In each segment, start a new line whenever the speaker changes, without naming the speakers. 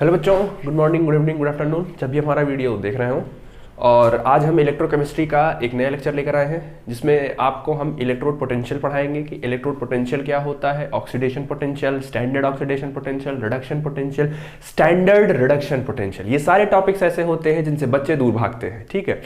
Hello बच्चों, good morning, good evening, good afternoon, जब भी हमारा वीडियो देख रहे हो। और आज हम इलेक्ट्रोकेमिस्ट्री का एक नया लेक्चर लेकर आए हैं जिसमें आपको हम इलेक्ट्रोड पोटेंशियल पढ़ाएंगे कि इलेक्ट्रोड पोटेंशियल क्या होता है, oxidation potential, standard oxidation potential, reduction potential, standard reduction potential. ये सारे टॉपिक्स ऐसे होते हैं जिनसे बच्चे दूर भागते हैं, ठीक है।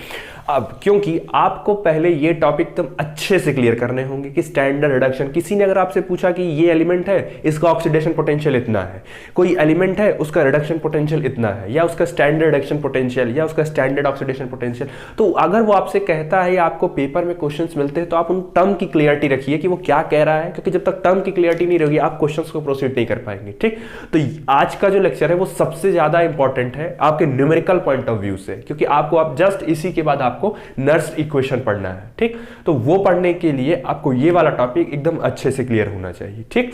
अब क्योंकि आपको पहले ये टॉपिक तुम अच्छे से क्लियर करने होंगे कि स्टैंडर्ड रिडक्शन, किसी ने अगर आपसे पूछा कि ये एलिमेंट है, इसका ऑक्सीडेशन पोटेंशियल इतना है, कोई एलिमेंट है उसका रिडक्शन पोटेंशियल इतना है, या उसका स्टैंडर्ड रिडक्शन पोटेंशियल या उसका स्टैंडर्ड ऑक्सीडेशन पोटेंशियल, तो अगर वो आपसे कहता है या आपको पेपर में क्वेश्चंस मिलते हैं तो आप उन टर्म की क्लियरिटी रखिए कि वो क्या कह रहा है, क्योंकि जब तक टर्म की क्लियरिटी नहीं रहेगी आप क्वेश्चंस को प्रोसीड नहीं कर पाएंगे, ठीक। तो आज का जो लेक्चर है वो सबसे ज्यादा इंपॉर्टेंट है आपके न्यूमेरिकल पॉइंट ऑफ व्यू से, क्योंकि आपको आप जस्ट इसी के बाद आपको नर्स इक्वेशन पढ़ना है, ठीक। तो वो पढ़ने के लिए आपको ये वाला टॉपिक एकदम अच्छे से क्लियर होना चाहिए, ठीक।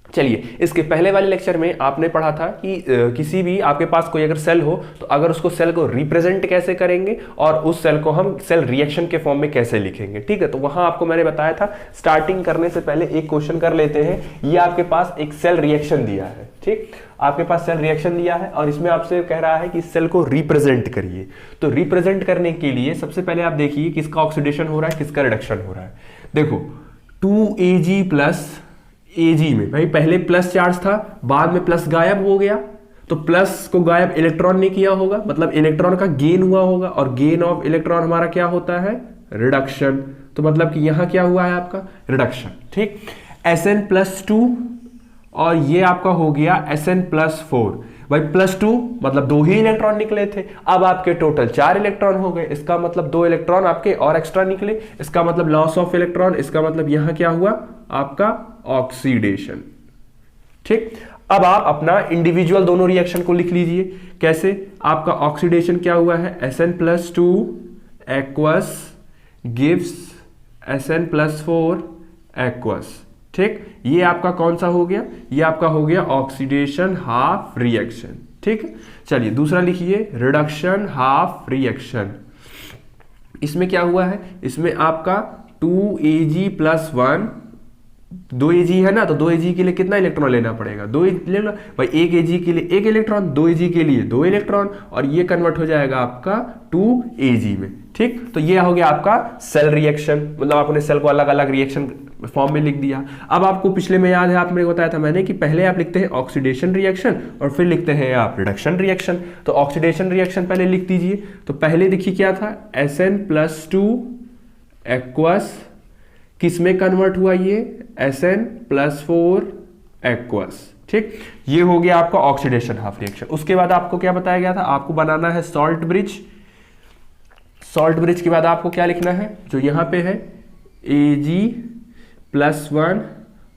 चलिए, इसके पहले वाले लेक्चर में आपने पढ़ा था कि किसी भी आपके पास कोई अगर सेल हो तो अगर उसको सेल को रिप्रेजेंट कैसे करेंगे और उस सेल को हम सेल रिएक्शन के फॉर्म में कैसे लिखेंगे, ठीक है। तो वहां आपको मैंने बताया था, स्टार्टिंग करने से पहले एक क्वेश्चन कर लेते हैं। ये आपके पास एक सेल रिएक्शन दिया है, ठीक, आपके पास सेल रिएक्शन दिया है और इसमें आपसे कह रहा है कि सेल को रिप्रेजेंट करिए। तो रिप्रेजेंट करने के लिए सबसे पहले आप देखिए किसका ऑक्सीडेशन हो रहा है, किसका रिडक्शन हो रहा है। देखो 2Ag प्लस Ag में भाई पहले प्लस चार्ज था, बाद में प्लस गायब हो गया, तो प्लस को गायब इलेक्ट्रॉन ने किया होगा, मतलब इलेक्ट्रॉन का गेन हुआ होगा, और गेन ऑफ इलेक्ट्रॉन हमारा क्या होता है, रिडक्शन। तो मतलब कि यहां क्या हुआ है आपका रिडक्शन, ठीक। Sn+2 और ये आपका हो गया Sn+4। भाई +2 मतलब 2 ही इलेक्ट्रॉन निकले थे, अब आपके टोटल 4 इलेक्ट्रॉन हो गए, इसका मतलब 2 इलेक्ट्रॉन आपके और एक्स्ट्रा निकले, इसका मतलब लॉस ऑफ इलेक्ट्रॉन, इसका मतलब यहां क्या हुआ आपका ऑक्सीडेशन, ठीक। अब आप अपना इंडिविजुअल दोनों रिएक्शन को लिख लीजिए। कैसे, आपका ऑक्सीडेशन क्या हुआ है, Sn+2 aqueous gives Sn+4 aqueous, ठीक। ये आपका कौन सा हो गया, ये आपका हो गया ऑक्सीडेशन हाफ रिएक्शन, ठीक। चलिए दूसरा लिखिए, रिडक्शन हाफ रिएक्शन। इसमें क्या हुआ है, इसमें आपका 2Ag+1, 2Ag है ना, तो 2Ag के लिए कितना इलेक्ट्रॉन लेना पड़ेगा, 2 इलेक्ट्रॉन भाई, 1Ag के लिए 1 इलेक्ट्रॉन, 2Ag के लिए 2 इलेक्ट्रॉन, और ये कन्वर्ट हो जाएगा आपका 2Ag में, ठीक। तो ये हो गया आपका सेल रिएक्शन, मतलब आपने सेल को अलग अलग रिएक्शन फॉर्म में लिख दिया। अब आपको पिछले में याद है, आपने बताया था मैंने कि पहले आप लिखते हैं ऑक्सीडेशन रिएक्शन और फिर लिखते हैं आप रिडक्शन रिएक्शन। तो ऑक्सीडेशन रिएक्शन पहले लिख दीजिए। तो पहले देखिए क्या था, Sn+2 एक्वस, किस में कन्वर्ट हुआ ये, Sn+4 एक्वस, ठीक। ये हो गया आपका ऑक्सीडेशन हाफ रिएक्शन। उसके बाद आपको क्या बताया गया था, आपको बनाना है सॉल्ट ब्रिज। सॉल्ट ब्रिज के बाद आपको क्या लिखना है, जो यहां पे है Ag+1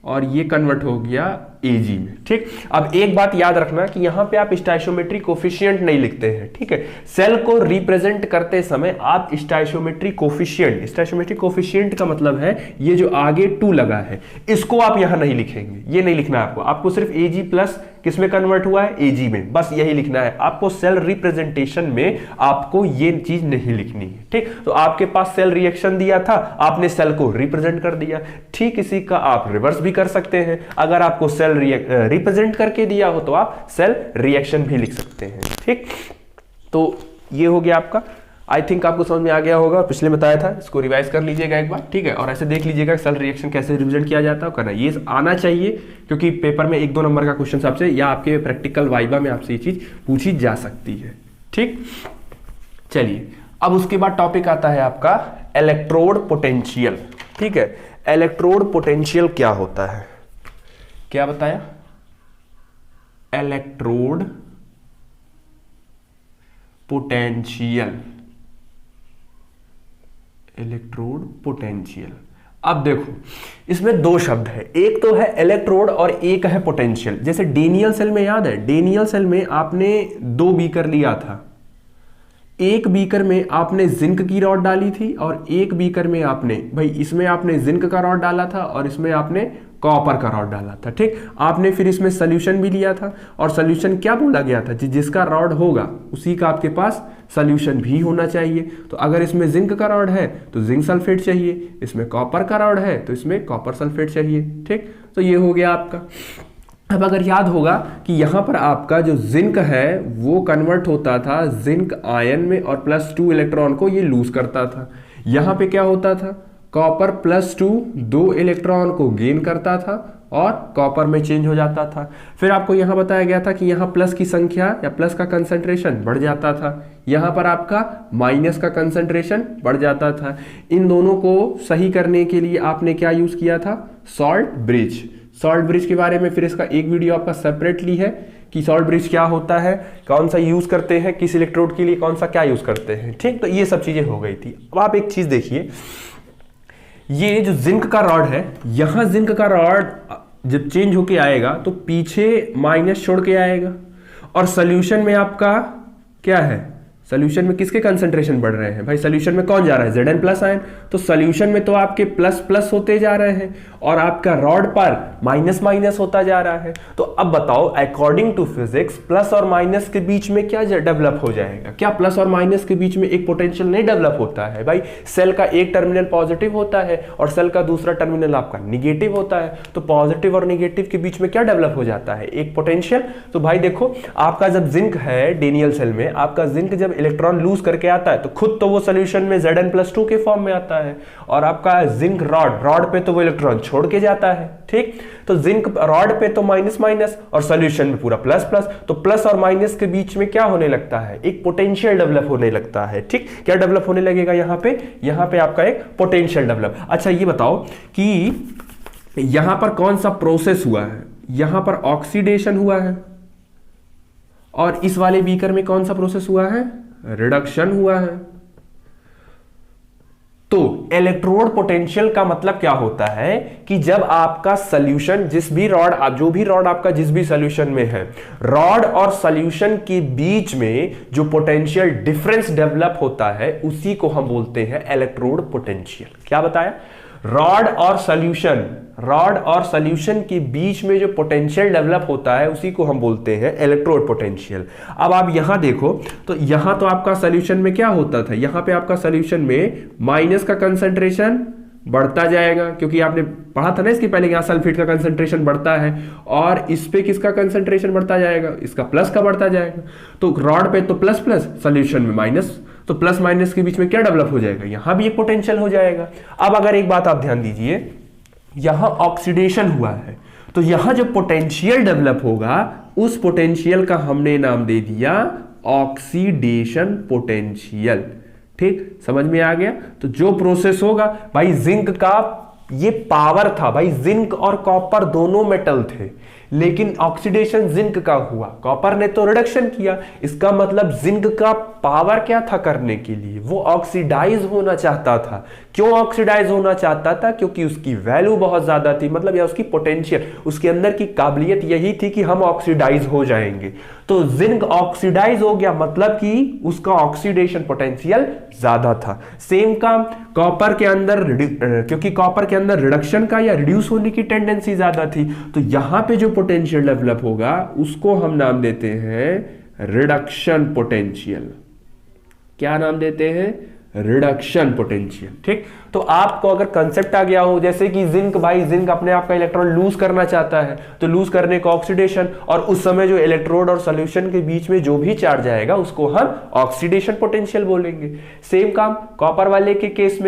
और ये कन्वर्ट हो गया Ag में, ठीक। अब एक बात याद रखना कि यहां पे आप स्टोइचियोमेट्री कोफिशिएंट नहीं लिखते हैं, ठीक है। सेल को रिप्रेजेंट करते समय आप स्टोइचियोमेट्री कोफिशिएंट का मतलब है ये जो आगे 2 लगा है, इसको आप यहां नहीं लिखेंगे, ये नहीं लिखना है आपको। आपको सिर्फ Ag+ किसमें कन्वर्ट हुआ है, Ag में, बस यही लिखना है आपको। सेल रिप्रेजेंटेशन में आपको ये चीज नहीं लिखनी है, ठीक। तो आपके पास सेल रिएक्शन दिया था, आपने सेल को रिप्रेजेंट कर दिया। ठीक इसी का आप रिवर्स भी कर सकते हैं, अगर आपको सेल रिप्रेजेंट करके दिया हो तो आप सेल रिएक्शन भी लिख सकते हैं, ठीक। तो ये हो गया आपका, आई थिंक आपको समझ में आ गया होगा, पिछले बताया था, इसको रिवाइज कर लीजिएगा एक बार, ठीक है। और ऐसे देख लीजिएगा सेल रिएक्शन कैसे रिप्रेजेंट किया जाता है, करना ये आना चाहिए, क्योंकि पेपर में 1-2 नंबर का क्वेश्चन आपसे या आपके प्रैक्टिकल वाइवा में आपसे ये चीज पूछी जा सकती है, ठीक। चलिए, अब उसके बाद टॉपिक आता है आपका इलेक्ट्रोड पोटेंशियल, ठीक है। इलेक्ट्रोड पोटेंशियल क्या होता है, क्या बताया, इलेक्ट्रोड पोटेंशियल, इलेक्ट्रोड पोटेंशियल। अब देखो इसमें 2 शब्द है, एक तो है इलेक्ट्रोड और एक है पोटेंशियल। जैसे डेनियल सेल में याद है, डेनियल सेल में आपने 2 बीकर लिया था, एक बीकर में आपने जिंक की रॉड डाली थी और एक बीकर में आपने, भाई इसमें आपने जिंक का रॉड डाला था और इसमें आपने कॉपर का रॉड डाला था, ठीक। आपने फिर इसमें सोल्यूशन भी लिया था, और सोल्यूशन क्या बोला गया था, जिसका रॉड होगा उसी का आपके पास सोल्यूशन भी होना चाहिए। तो अगर इसमें जिंक का रॉड है तो जिंक सल्फेट चाहिए, इसमें कॉपर का रॉड है तो इसमें कॉपर सल्फेट चाहिए, ठीक। तो ये हो गया आपका। अब अगर याद होगा कि यहाँ पर आपका जो जिंक है वो कन्वर्ट होता था जिंक आयन में और +2 इलेक्ट्रॉन को ये लूज करता था। यहाँ पे क्या होता था, कॉपर +2 2 इलेक्ट्रॉन को गेन करता था और कॉपर में चेंज हो जाता था। फिर आपको यहाँ बताया गया था कि यहाँ प्लस की संख्या या प्लस का कंसंट्रेशन बढ़ जाता था, यहाँ पर आपका माइनस का कंसंट्रेशन बढ़ जाता था। इन दोनों को सही करने के लिए आपने क्या यूज किया था, सॉल्ट ब्रिज। सॉल्ट ब्रिज के बारे में फिर इसका एक वीडियो आपका सेपरेटली है कि सॉल्ट ब्रिज क्या होता है, कौन सा यूज करते हैं, किस इलेक्ट्रोड के लिए कौन सा क्या यूज करते हैं। ठीक, तो ये सब चीजें हो गई थी। अब आप एक चीज देखिए, ये जो जिंक का रॉड है, यहां जिंक का रॉड जब चेंज होके आएगा तो पीछे माइनस छोड़ के आएगा, और सोल्यूशन में आपका क्या है, सोल्यूशन में किसके कंसंट्रेशन बढ़ रहे हैं भाई, सोल्यूशन में कौन जा रहा है, Zn+ आयन। तो सोल्यूशन में तो आपके प्लस प्लस होते जा रहे हैं और आपका रॉड पर माइनस माइनस होता जा रहा है। तो अब बताओ, अकॉर्डिंग टू फिजिक्स प्लस और माइनस के बीच में क्या डेवलप हो जाएगा, क्या प्लस और माइनस के बीच में एक पोटेंशियल नहीं डेवलप होता है भाई। सेल का एक टर्मिनल पॉजिटिव होता है और सेल का दूसरा टर्मिनल आपका निगेटिव होता है, तो पॉजिटिव और निगेटिव के बीच में क्या डेवलप हो जाता है, एक पोटेंशियल। तो भाई देखो, आपका जब जिंक है डेनियल सेल में, आपका जिंक जब इलेक्ट्रॉन लूज करके आता है तो खुद तो वो सोल्यूशन में Zn+2 के फॉर्म में आता है, और आपका जिंक रॉड पे तो वो इलेक्ट्रॉन छोड़ के जाता है। ठीक, तो जिंक रॉड पे तो माइनस माइनस और सोल्यूशन में पूरा प्लस प्लस, तो प्लस और माइनस के बीच में क्या होने लगता है, एक पोटेंशियल डेवलप होने लगता है। ठीक, क्या डेवलप होने लगेगा यहाँ पे आपका एक पोटेंशियल डेवलप। अच्छा ये बताओ कि यहां पर कौन सा प्रोसेस हुआ है, यहां पर ऑक्सीडेशन हुआ है, और इस वाले बीकर में कौन सा प्रोसेस हुआ है, रिडक्शन हुआ है। तो इलेक्ट्रोड पोटेंशियल का मतलब क्या होता है कि जब आपका सॉल्यूशन जो भी रॉड आपका जिस भी सॉल्यूशन में है, रॉड और सॉल्यूशन के बीच में जो पोटेंशियल डिफरेंस डेवलप होता है उसी को हम बोलते हैं इलेक्ट्रोड पोटेंशियल। क्या बताया, रॉड और सॉल्यूशन के बीच में जो पोटेंशियल डेवलप होता है उसी को हम बोलते हैं इलेक्ट्रोड पोटेंशियल। अब आप यहां देखो, तो यहां तो आपका सॉल्यूशन में क्या होता था, यहां पे आपका सॉल्यूशन में माइनस का कंसंट्रेशन बढ़ता जाएगा, क्योंकि आपने पढ़ा था ना इसके पहले, यहां सल्फेट का कंसंट्रेशन बढ़ता है और इस पे किसका कंसंट्रेशन बढ़ता जाएगा, इसका प्लस का बढ़ता जाएगा। तो रॉड पे तो प्लस प्लस, सॉल्यूशन में माइनस, तो प्लस माइनस के बीच में क्या डेवलप हो जाएगा, यहां भी एक पोटेंशियल हो जाएगा। अब अगर एक बात आप ध्यान दीजिए, यहां ऑक्सीडेशन हुआ है, तो यहां जो पोटेंशियल डेवलप होगा उस पोटेंशियल का हमने नाम दे दिया ऑक्सीडेशन पोटेंशियल। ठीक, समझ में आ गया। तो जो प्रोसेस होगा भाई, जिंक का ये पावर था भाई, जिंक और कॉपर दोनों मेटल थे, लेकिन ऑक्सीडेशन जिंक का हुआ, कॉपर ने तो रिडक्शन किया। इसका मतलब जिंक का पावर क्या था करने के लिए, वो ऑक्सीडाइज होना चाहता था। क्यों ऑक्सीडाइज होना चाहता था, क्योंकि उसकी वैल्यू बहुत ज्यादा थी, मतलब या उसकी पोटेंशियल, उसके अंदर की काबिलियत यही थी कि हम ऑक्सीडाइज हो जाएंगे। तो जिंक ऑक्सीडाइज हो गया, मतलब कि उसका ऑक्सीडेशन पोटेंशियल ज्यादा था। सेम काम कॉपर के अंदर, क्योंकि कॉपर के अंदर रिडक्शन का या रिड्यूस होने की टेंडेंसी ज्यादा थी, तो यहां पे जो पोटेंशियल डेवलप होगा उसको हम नाम देते हैं रिडक्शन पोटेंशियल। क्या नाम देते हैं, रिडक्शन पोटेंशियल। ठीक, तो आपको अगर कंसेप्ट आ गया हो, जैसे कि जिंक अपने आप का इलेक्ट्रॉन लूज करना चाहता है, तो लूज करने का ऑक्सीडेशन, और उस समय जो इलेक्ट्रोड और सॉल्यूशन के बीच में जो भी चार्ज आएगा उसको हम ऑक्सीडेशन पोटेंशियल बोलेंगे। सेम काम कॉपर वाले के केस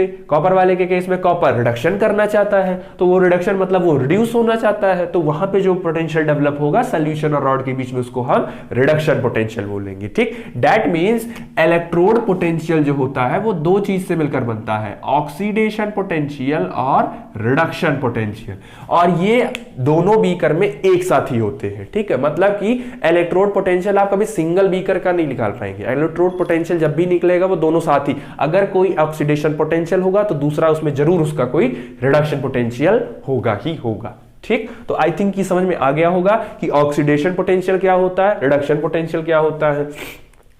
में कॉपर रिडक्शन करना चाहता है, तो वो रिडक्शन मतलब वो रिड्यूस होना चाहता है, तो वहां पे जो पोटेंशियल डेवलप होगा सॉल्यूशन और रॉड के बीच में उसको हम रिडक्शन पोटेंशियल बोलेंगे। ठीक, दैट मींस इलेक्ट्रोड पोटेंशियल जो होता है वो दो चीज से मिलकर बनता है, ऑक्सीडेशन पोटेंशियल और रिडक्शन पोटेंशियल, और ये दोनों बीकर में एक साथ ही होते हैं। ठीक है, मतलब कि इलेक्ट्रोड पोटेंशियल आप कभी सिंगल बीकर का नहीं निकाल पाएंगे, इलेक्ट्रोड पोटेंशियल जब भी निकलेगा वो दोनों साथ ही, अगर कोई ऑक्सीडेशन पोटेंशियल होगा तो दूसरा उसमें जरूर उसका कोई रिडक्शन पोटेंशियल होगा ही होगा। ठीक, तो आई थिंक ये समझ में आ गया होगा कि ऑक्सीडेशन पोटेंशियल क्या होता है, रिडक्शन पोटेंशियल क्या होता है।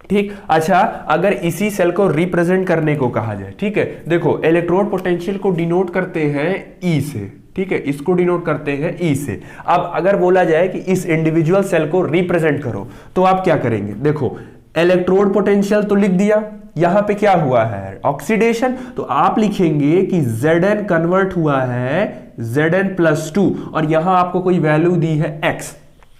ठीक, अच्छा अगर इसी सेल को रिप्रेजेंट करने को कहा जाए, ठीक है, देखो इलेक्ट्रोड पोटेंशियल को डिनोट करते हैं ई से, ठीक है, इसको डिनोट करते हैं ई से। अब अगर बोला जाए कि इस इंडिविजुअल सेल को रिप्रेजेंट करो तो आप क्या करेंगे, देखो इलेक्ट्रोड पोटेंशियल तो लिख दिया, यहां पे क्या हुआ है ऑक्सीडेशन, तो आप लिखेंगे कि Zn कन्वर्ट हुआ है Zn+2, और यहां आपको कोई वैल्यू दी है x,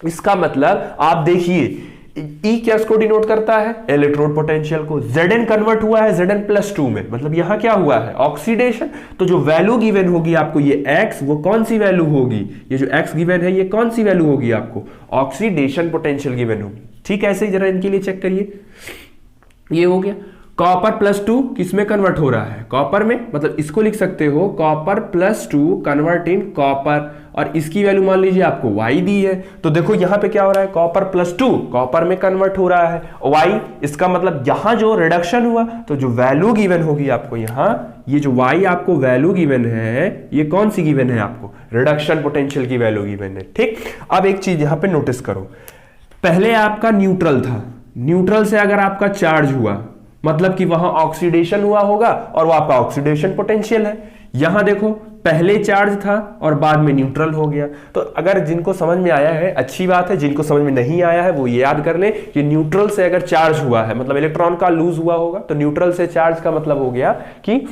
इसका मतलब आप देखिए E क्या इसको डिनोट करता है, इलेक्ट्रोड पोटेंशियल को। Zn कन्वर्ट हुआ है Zn+2 में, मतलब यहां क्या हुआ है, ऑक्सीडेशन। तो जो वैल्यू गिवन होगी आपको ये x, वो कौन सी वैल्यू होगी, ये जो x गिवन है ये कौन सी वैल्यू होगी आपको, ऑक्सीडेशन पोटेंशियल गिवन होगी। ठीक है, ऐसे ही जरा इनके लिए चेक करिए। ये हो गया कॉपर +2 किसमें कन्वर्ट हो रहा है, कॉपर में, मतलब इसको लिख सकते हो कॉपर +2 कन्वर्ट इन कॉपर, और इसकी वैल्यू मान लीजिए आपको y दी है। तो देखो यहां पे क्या हो रहा है, कॉपर +2 कॉपर में कन्वर्ट हो रहा है, y, इसका मतलब यहां जो रिडक्शन हुआ, तो जो वैल्यू गिवन होगी आपको यहां, ये जो y आपको वैल्यू गिवन है, ये कौन सी गिवन है आपको, रिडक्शन पोटेंशियल की वैल्यू गिवन है। ठीक, अब एक चीज यहां पे नोटिस करो, पहले आपका न्यूट्रल था, न्यूट्रल से अगर आपका चार्ज हुआ मतलब कि वहां ऑक्सीडेशन हुआ होगा, और वो आपका ऑक्सीडेशन पोटेंशियल है। यहां देखो पहले चार्ज था और बाद में न्यूट्रल हो गया। तो अगर जिनको समझ में आया है अच्छी बात है, जिनको समझ में नहीं आया है वो ये याद कर ले कि न्यूट्रल से अगर चार्ज हुआ है मतलब इलेक्ट्रॉन का लूज हुआ होगा, तो न्यूट्रल से चार्ज का मतलब हो गया कि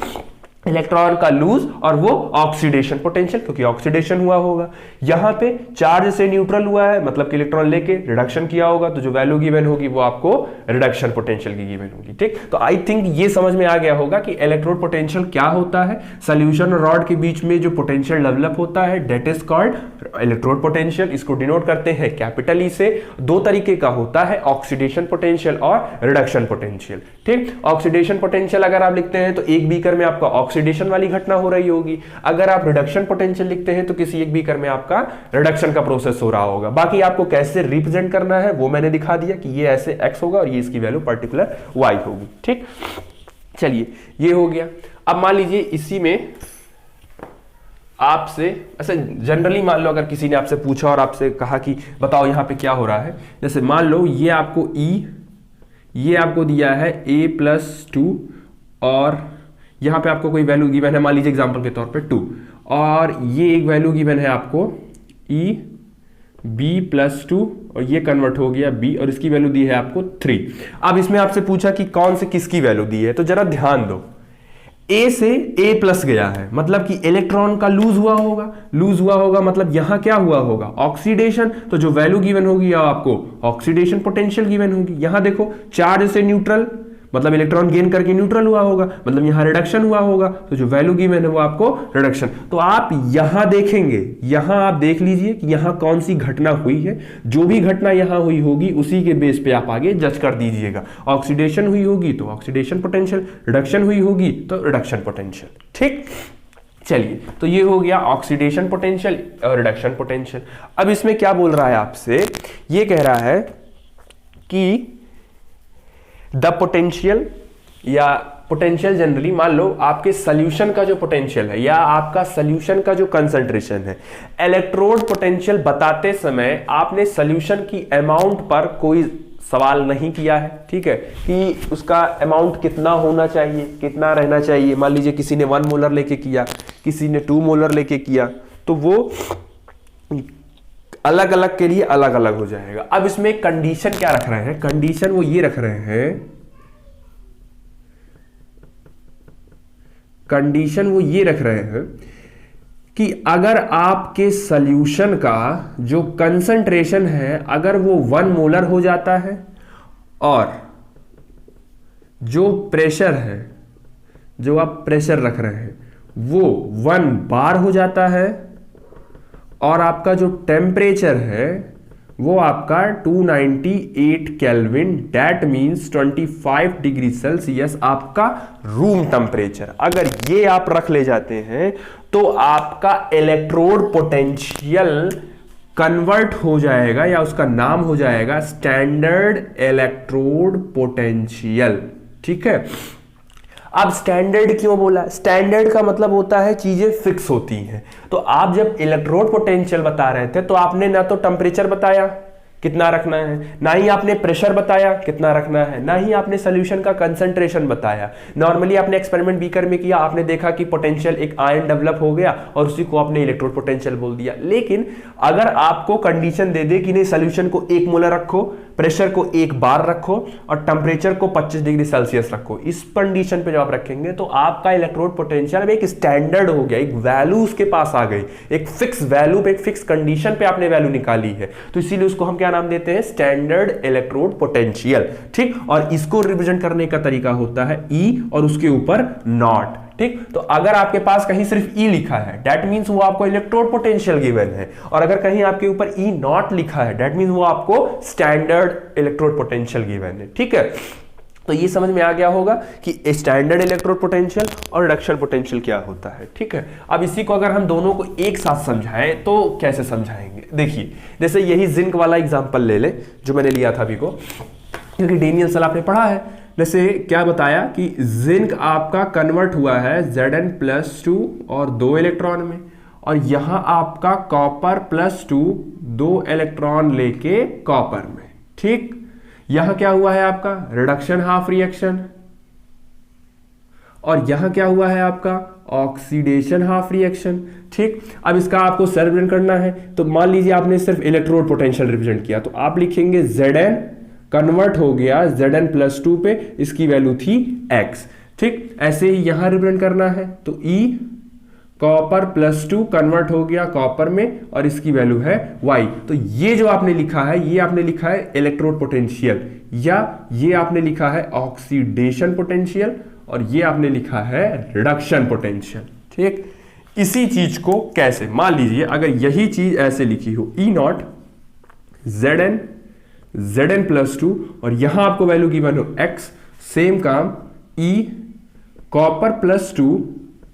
इलेक्ट्रॉन का लूज और वो ऑक्सीडेशन पोटेंशियल, क्योंकि ऑक्सीडेशन हुआ होगा। यहां पे चार्ज से न्यूट्रल हुआ है मतलब कि इलेक्ट्रॉन लेके रिडक्शन किया होगा, तो जो वैल्यू गिवन होगी वो आपको रिडक्शन पोटेंशियल की गिवन होगी। ठीक, तो आई थिंक ये समझ में आ गया होगा कि इलेक्ट्रोड पोटेंशियल क्या होता है। सोल्यूशन और रॉड के बीच में जो पोटेंशियल डेवलप होता है that is called electrode potential. इसको डिनोट करते हैं कैपिटल ई से। दो तरीके का होता है, ऑक्सीडेशन पोटेंशियल और रिडक्शन पोटेंशियल। ठीक, ऑक्सीडेशन पोटेंशियल अगर आप लिखते हैं तो एक बीकर में आपका ऑक्सीडेशन वाली घटना हो रही होगी, अगर आप रिडक्शन पोटेंशियल लिखते हैं तो किसी एक बीकर में आपका रिडक्शन का प्रोसेस हो रहा होगा। बाकी आपको कैसे रिप्रेजेंट करना है वो मैंने दिखा दिया कि ये ऐसे x होगा और ये इसकी वैल्यू पर्टिकुलर y होगी। ठीक, चलिए ये हो गया। अब मान लीजिए इसी में आपसे ऐसे जनरली मान लो अगर किसी ने आपसे पूछा और आपसे कहा कि बताओ यहाँ पे क्या हो रहा है, जैसे मान लो ये आपको E, ये आपको दिया है A+2 और यहाँ पे आपको कोई वैल्यू गिवन है, मान लीजिए एग्जांपल के तौर पे 2, और ये एक वैल्यू गिवन है आपको E B+2 और ये कन्वर्ट हो गया B और इसकी वैल्यू दी है आपको 3। अब इसमें आपसे पूछा कि कौन से किसकी वैल्यू दी है, तो जरा ध्यान दो, A से A+ गया है मतलब कि इलेक्ट्रॉन का लूज हुआ होगा, लूज हुआ होगा मतलब यहां क्या हुआ होगा, ऑक्सीडेशन। तो जो वैल्यू गिवन होगी आपको ऑक्सीडेशन पोटेंशियल गिवन होगी। यहां देखो चार्ज से न्यूट्रल मतलब इलेक्ट्रॉन गेन करके न्यूट्रल हुआ होगा, मतलब यहां रिडक्शन हुआ होगा, तो जो वैल्यू गिवन है वो आपको रिडक्शन। तो आप यहां देखेंगे, यहां आप देख लीजिए कि यहां कौन सी घटना हुई है, जो भी घटना यहां हुई होगी उसी के बेस पे आप आगे जज कर दीजिएगा। ऑक्सीडेशन हुई होगी तो ऑक्सीडेशन पोटेंशियल, रिडक्शन हुई होगी तो रिडक्शन पोटेंशियल। ठीक, चलिए तो ये हो गया ऑक्सीडेशन पोटेंशियल और रिडक्शन पोटेंशियल। अब इसमें क्या बोल रहा है आपसे, ये कह रहा है कि द पोटेंशियल या पोटेंशियल जनरली, मान लो आपके सोल्यूशन का जो पोटेंशियल है या आपका सोल्यूशन का जो कंसंट्रेशन है, इलेक्ट्रोड पोटेंशियल बताते समय आपने सोल्यूशन की अमाउंट पर कोई सवाल नहीं किया है। ठीक है, कि उसका अमाउंट कितना होना चाहिए, कितना रहना चाहिए। मान लीजिए किसी ने 1 मोलर लेके किया, किसी ने 2 मोलर लेके किया, तो वो अलग अलग के लिए अलग अलग हो जाएगा। अब इसमें कंडीशन क्या रख रहे हैं, कंडीशन वो ये रख रहे हैं, कंडीशन वो ये रख रहे हैं कि अगर आपके सॉल्यूशन का जो कंसंट्रेशन है अगर वो 1 मोलर हो जाता है और जो प्रेशर है, जो आप प्रेशर रख रहे हैं वो 1 बार हो जाता है और आपका जो टेम्परेचर है वो आपका 298 kelvin, that means 25 degree Celsius आपका रूम टेम्परेचर, अगर ये आप रख ले जाते हैं तो आपका इलेक्ट्रोड पोटेंशियल कन्वर्ट हो जाएगा या उसका नाम हो जाएगा स्टैंडर्ड इलेक्ट्रोड पोटेंशियल। ठीक है, अब स्टैंडर्ड क्यों बोला, स्टैंडर्ड का मतलब होता है चीजें फिक्स होती हैं। तो आप जब इलेक्ट्रोड पोटेंशियल बता रहे थे तो आपने ना तो टेम्परेचर बताया कितना रखना है, ना ही आपने प्रेशर बताया कितना रखना है, ना ही आपने सॉल्यूशन का कंसंट्रेशन बताया। नॉर्मली आपने एक्सपेरिमेंट बीकर में किया, आपने देखा कि पोटेंशियल एक आयन डेवलप हो गया और उसी को आपने इलेक्ट्रोड पोटेंशियल बोल दिया। लेकिन अगर आपको कंडीशन दे दे कि नहीं सॉल्यूशन को 1 मोलर रखो, प्रेशर को 1 बार रखो और टेम्परेचर को 25 डिग्री सेल्सियस रखो। इस कंडीशन पे जब आप रखेंगे तो आपका इलेक्ट्रोड पोटेंशियल एक स्टैंडर्ड हो गया, एक वैल्यू उसके पास आ गई, एक फिक्स वैल्यू पे, एक फिक्स कंडीशन पे आपने वैल्यू निकाली है, तो इसीलिए उसको हम क्या नाम देते हैं, स्टैंडर्ड इलेक्ट्रोड पोटेंशियल। ठीक, और इसको रिप्रेजेंट करने का तरीका होता है E और उसके ऊपर नॉट। ठीक, तो अगर आपके पास कहीं सिर्फ E लिखा है दैट मींस वो आपको इलेक्ट्रोड पोटेंशियल गिवन है, और अगर कहीं आपके ऊपर E नॉट लिखा है दैट मींस वो आपको स्टैंडर्ड इलेक्ट्रोड पोटेंशियल गिवन है। ठीक है, तो ये समझ में आ गया होगा कि स्टैंडर्ड इलेक्ट्रोड पोटेंशियल और रिडक्शन पोटेंशियल क्या होता है। ठीक है, अब इसी को अगर हम दोनों को एक साथ समझाएं तो कैसे समझाएंगे, देखिए जैसे यही जिंक वाला एग्जांपल ले ले जो मैंने लिया था अभी को, क्योंकि डेनियल सल आपने पढ़ा है। जैसे क्या बताया कि जिंक आपका कन्वर्ट हुआ है Zn+2 और 2 इलेक्ट्रॉन में, और यहां आपका कॉपर +2 2 इलेक्ट्रॉन लेके कॉपर में। ठीक, यहां क्या हुआ है आपका रिडक्शन हाफ रिएक्शन, और यहां क्या हुआ है आपका ऑक्सीडेशन हाफ रिएक्शन। ठीक, अब इसका आपको रिप्रेजेंट करना है, तो मान लीजिए आपने सिर्फ इलेक्ट्रोड पोटेंशियल रिप्रेजेंट किया, तो आप लिखेंगे Zn कन्वर्ट हो गया Zn+2 पे, इसकी वैल्यू थी x। ठीक, ऐसे ही यहां रिप्रेजेंट करना है, तो E कॉपर +2 कन्वर्ट हो गया कॉपर में और इसकी वैल्यू है y। तो ये जो आपने लिखा है, ये आपने लिखा है इलेक्ट्रोड पोटेंशियल, या ये आपने लिखा है ऑक्सीडेशन पोटेंशियल, और ये आपने लिखा है रिडक्शन पोटेंशियल। ठीक, इसी चीज को कैसे, मान लीजिए अगर यही चीज ऐसे लिखी हो E नॉट Zn+2 और यहां आपको वैल्यू गिवन हो x, सेम काम E कॉपर +2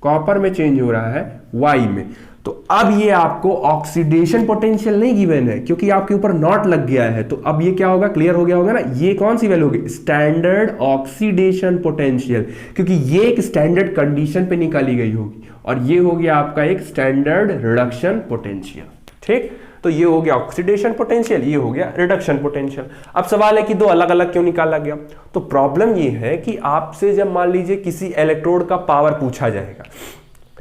कॉपर में चेंज हो रहा है y में, तो अब ये आपको ऑक्सीडेशन पोटेंशियल नहीं गिवन है क्योंकि आपके ऊपर नॉट लग गया है, तो अब ये क्या होगा, क्लियर हो गया होगा ना, ये कौन सी वैल्यू होगी, स्टैंडर्ड ऑक्सीडेशन पोटेंशियल, क्योंकि ये एक स्टैंडर्ड कंडीशन पे निकाली गई होगी, और ये हो गया आपका एक स्टैंडर्ड रिडक्शन पोटेंशियल। ठीक, तो ये हो गया ऑक्सीडेशन पोटेंशियल, ये हो गया रिडक्शन पोटेंशियल। अब सवाल है कि दो अलग अलग क्यों निकाला गया, तो प्रॉब्लम ये है कि आपसे जब मान लीजिए किसी इलेक्ट्रोड का पावर पूछा जाएगा,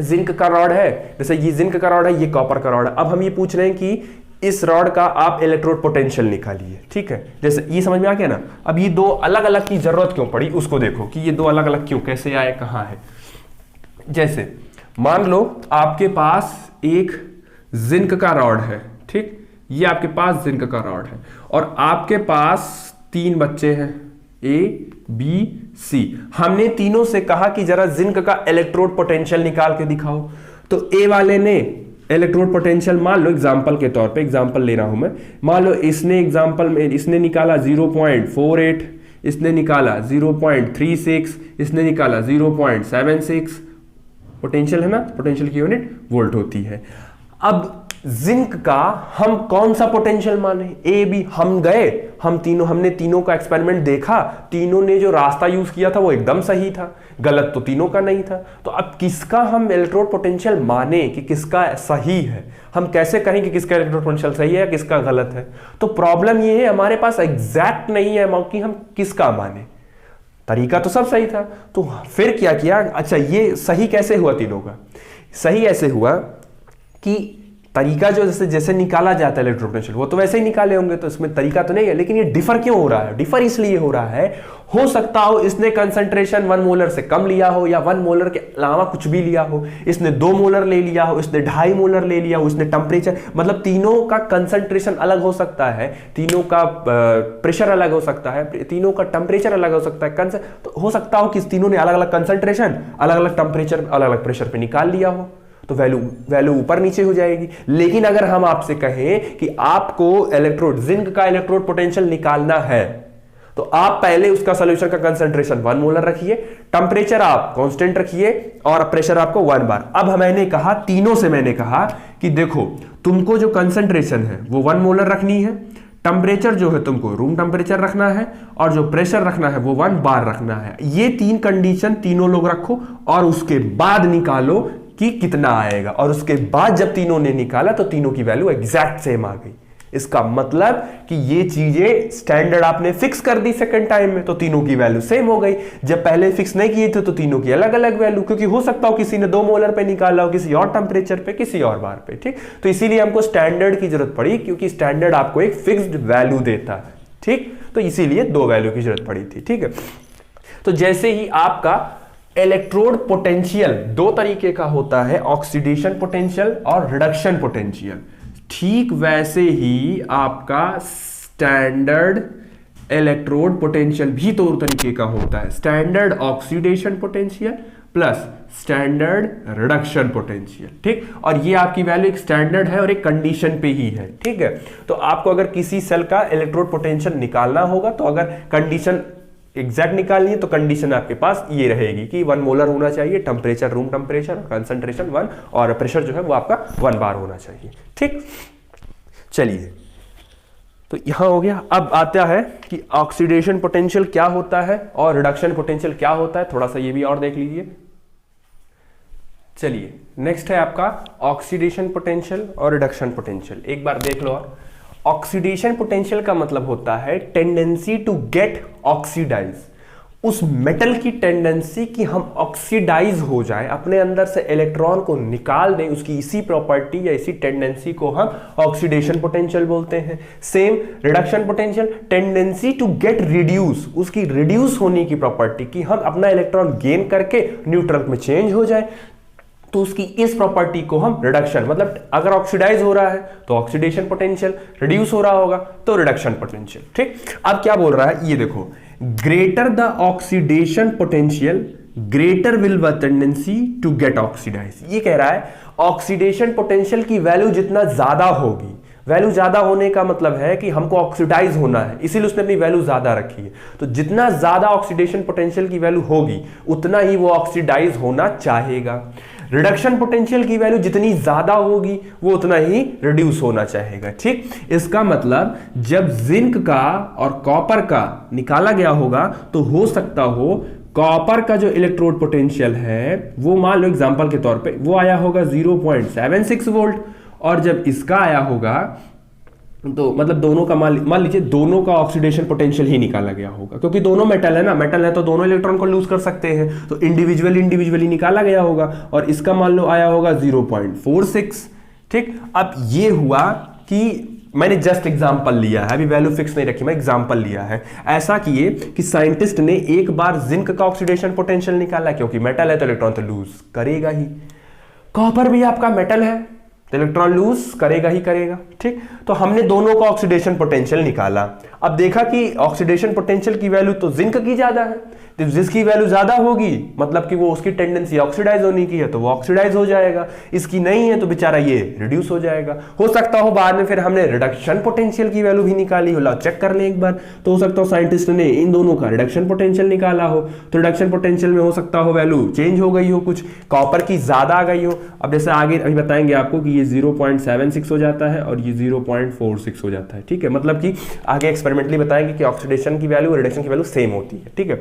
जिंक का रॉड है, जैसे ये जिंक का रॉड है, ये कॉपर का रॉड है, अब हम ये पूछ रहे हैं कि इस रॉड का आप इलेक्ट्रोड पोटेंशियल निकालिए। ठीक है, जैसे ये समझ में आ गया ना। अब ये दो अलग अलग की जरूरत क्यों पड़ी उसको देखो कि ये दो अलग अलग क्यों, कैसे आए, कहां है। जैसे मान लो आपके पास एक जिंक का रॉड है, ठीक, ये आपके पास जिंक का रॉड है, और आपके पास 3 बच्चे हैं A B C। हमने तीनों से कहा कि जरा जिंक का इलेक्ट्रोड पोटेंशियल निकाल के दिखाओ, तो A वाले ने इलेक्ट्रोड पोटेंशियल, मान लो एग्जांपल के तौर पे, एग्जांपल ले रहा हूं मैं, मान लो इसने एग्जांपल में इसने निकाला 0.48, इसने निकाला 0.36, इसने निकाला 0.76, पोटेंशियल है ना, पोटेंशियल की यूनिट वोल्ट होती है। अब जिंक का हम कौन सा पोटेंशियल माने, ए बी, हम गए, हमने तीनों का एक्सपेरिमेंट देखा, तीनों ने जो रास्ता यूज किया था वो एकदम सही था, गलत तो तीनों का नहीं था, तो अब किसका हम इलेक्ट्रोड पोटेंशियल माने कि किसका सही है, हम कैसे कहें कि किसका इलेक्ट्रोड पोटेंशियल सही है या किसका गलत है। तो प्रॉब्लम ये है हमारे पास एग्जैक्ट नहीं है कि हम किसका माने, तरीका तो सब सही था, तो फिर क्या किया, अच्छा ये सही कैसे हुआ तीनों का, सही ऐसे हुआ कि तरीका जो जैसे निकाला जाता है इलेक्ट्रोड पोटेंशियल वो तो वैसे ही निकाले होंगे, तो इसमें तरीका तो नहीं है, लेकिन ये डिफर क्यों हो रहा है, डिफर इसलिए हो रहा है, हो सकता हो इसने कंसंट्रेशन 1 मोलर से कम लिया हो, या 1 मोलर के अलावा कुछ भी लिया हो, इसने 2 मोलर ले लिया हो, इसने 2.5 मोलर ले लिया हो, इसने टेम्परेचर, मतलब तीनों का कंसंट्रेशन अलग हो सकता है, तीनों का प्रेशर अलग हो सकता है, तीनों का टेम्परेचर अलग हो सकता है, तो हो सकता हो कि तीनों ने अलग अलग कंसंट्रेशन, अलग अलग टेम्परेचर, अलग अलग प्रेशर पे निकाल लिया हो, तो वैल्यू ऊपर नीचे हो जाएगी। लेकिन अगर हम आपसे कहें कि आपको जिंक का इलेक्ट्रोड पोटेंशियल निकालना है, तो आप पहले उसका सॉल्यूशन का कंसंट्रेशन 1 मोलर रखिए, टेम्परेचर आप कांस्टेंट रखिए, और प्रेशर आपको 1 बार। अब मैंने कहा, तीनों से मैंने कहा कि देखो तुमको जो कंसंट्रेशन है वो 1 मोलर रखनी है, टेम्परेचर जो है तुमको रूम टेम्परेचर रखना है, और जो प्रेशर रखना है वो 1 बार रखना है। ये 3 कंडीशन तीनों लोग रखो, और उसके बाद निकालो कि कितना आएगा, और उसके बाद जब तीनों ने निकाला तो तीनों की वैल्यू एग्जैक्ट सेम आ गई। इसका मतलब कि ये चीजें स्टैंडर्ड आपने फिक्स कर दी सेकंड टाइम में, तो तीनों की वैल्यू सेम हो गई। जब पहले फिक्स नहीं किए थे तो तीनों की अलग अलग वैल्यू, क्योंकि हो सकता हो किसी ने 2 मोलर पे निकाला हो, किसी और टेम्परेचर पे, किसी और बार पे। ठीक, तो इसीलिए हमको स्टैंडर्ड की जरूरत पड़ी, क्योंकि स्टैंडर्ड आपको एक फिक्स्ड वैल्यू देता है। ठीक, तो इसीलिए 2 वैल्यू की जरूरत पड़ी थी। ठीक है, तो जैसे ही आपका इलेक्ट्रोड पोटेंशियल 2 तरीके का होता है, ऑक्सीडेशन पोटेंशियल और रिडक्शन पोटेंशियल, ठीक वैसे ही आपका स्टैंडर्ड इलेक्ट्रोड पोटेंशियल भी 2 तरीके का होता है, standard oxidation potential plus standard reduction potential. ठीक, और ये आपकी वैल्यू एक स्टैंडर्ड है और एक कंडीशन पे ही है। ठीक है, तो आपको अगर किसी सेल का इलेक्ट्रोड पोटेंशियल निकालना होगा तो अगर कंडीशन एग्जैक्ट निकालनी है तो कंडीशन आपके पास ये रहेगी कि 1 मोलर होना चाहिए, टेम्परेचर रूम टेम्परेचर, कंसंट्रेशन 1 और प्रेशर जो है वो आपका 1 बार होना चाहिए। ठीक, चलिए तो यहां हो गया। अब आता है कि ऑक्सीडेशन पोटेंशियल क्या होता है और रिडक्शन पोटेंशियल क्या होता है, थोड़ा सा ये भी और देख लीजिए। चलिए नेक्स्ट है आपका ऑक्सीडेशन पोटेंशियल और रिडक्शन पोटेंशियल, एक बार देख लो। और ऑक्सीडेशन पोटेंशियल का मतलब होता है टेंडेंसी टू गेट ऑक्सीडाइज, उस मेटल की टेंडेंसी कि हम ऑक्सीडाइज हो जाए, अपने अंदर से इलेक्ट्रॉन को निकाल दें, उसकी इसी प्रॉपर्टी या इसी टेंडेंसी को हम ऑक्सीडेशन पोटेंशियल बोलते हैं। Same reduction potential, tendency to get reduce, उसकी रिड्यूस होने की प्रॉपर्टी कि हम अपना इलेक्ट्रॉन गेन करके न्यूट्रल में चेंज हो जाए, तो उसकी इस प्रॉपर्टी को हम रिडक्शन, मतलब अगर ऑक्सीडाइज हो रहा है तो ऑक्सीडेशन पोटेंशियल, रिड्यूस हो रहा होगा तो रिडक्शन पोटेंशियल। ठीक, अब क्या बोल रहा है ये देखो, greater the oxidation potential greater will the tendency to get oxidise. ये कह रहा है ऑक्सीडेशन पोटेंशियल की वैल्यू जितना ज्यादा होगी, वैल्यू ज्यादा होने का मतलब है कि हमको ऑक्सीडाइज होना है, इसीलिए उसने अपनी वैल्यू ज्यादा रखी है। तो जितना ज्यादा ऑक्सीडेशन पोटेंशियल की वैल्यू होगी उतना ही वो ऑक्सीडाइज होना चाहेगा। रिडक्शन पोटेंशियल की वैल्यू जितनी ज्यादा होगी वो उतना ही रिड्यूस होना चाहेगा। ठीक, इसका मतलब जब जिंक का और कॉपर का निकाला गया होगा तो हो सकता हो कॉपर का जो इलेक्ट्रोड पोटेंशियल है वो मान लो एग्जांपल के तौर पे वो आया होगा 0.76 वोल्ट, और जब इसका आया होगा तो मतलब दोनों का मान लीजिए दोनों का ऑक्सीडेशन पोटेंशियल ही निकाला गया होगा, क्योंकि दोनों मेटल है ना, मेटल है तो दोनों इलेक्ट्रॉन को लूज कर सकते हैं, तो इंडिविजुअली निकाला गया होगा, और इसका मान लो आया होगा 0.46। ठीक, अब ये हुआ कि मैंने जस्ट एग्जांपल लिया है, अभी वैल्यू फिक्स नहीं रखी, मैं एग्जांपल लिया है। ऐसा किए कि साइंटिस्ट ने एक बार जिंक का ऑक्सीडेशन पोटेंशियल निकाला, क्योंकि मेटल है तो इलेक्ट्रॉन तो लूज करेगा ही, कॉपर भी आपका मेटल है तो इलेक्ट्रॉन लूज करेगा ही करेगा। ठीक, तो हमने दोनों का ऑक्सीडेशन पोटेंशियल निकाला। अब देखा कि ऑक्सीडेशन पोटेंशियल की वैल्यू तो जिंक की ज्यादा है, तो जिसकी वैल्यू ज्यादा होगी मतलब कि वो उसकी टेंडेंसी ऑक्सीडाइज होने की है तो वो ऑक्सीडाइज हो जाएगा, इसकी नहीं है तो बेचारा ये रिड्यूस हो जाएगा। हो सकता हो बाद में फिर हमने रिडक्शन पोटेंशियल की वैल्यू भी निकाली हो, चेक कर लें एक बार, तो हो सकता हो साइंटिस्ट ने इन दोनों का रिडक्शन पोटेंशियल निकाला हो, तो रिडक्शन पोटेंशियल में हो सकता हो वैल्यू चेंज हो गई हो, कुछ कॉपर की ज्यादा आ गई हो। अब जैसे आगे अभी बताएंगे आपको कि ये 0.76 हो जाता है और ये 0.46 हो जाता है। ठीक है, मतलब कि आगे एक्सपेरिमेंटली बताएंगे कि ऑक्सीडेशन की वैल्यू और रिडक्शन की वैल्यू सेम होती है। ठीक है,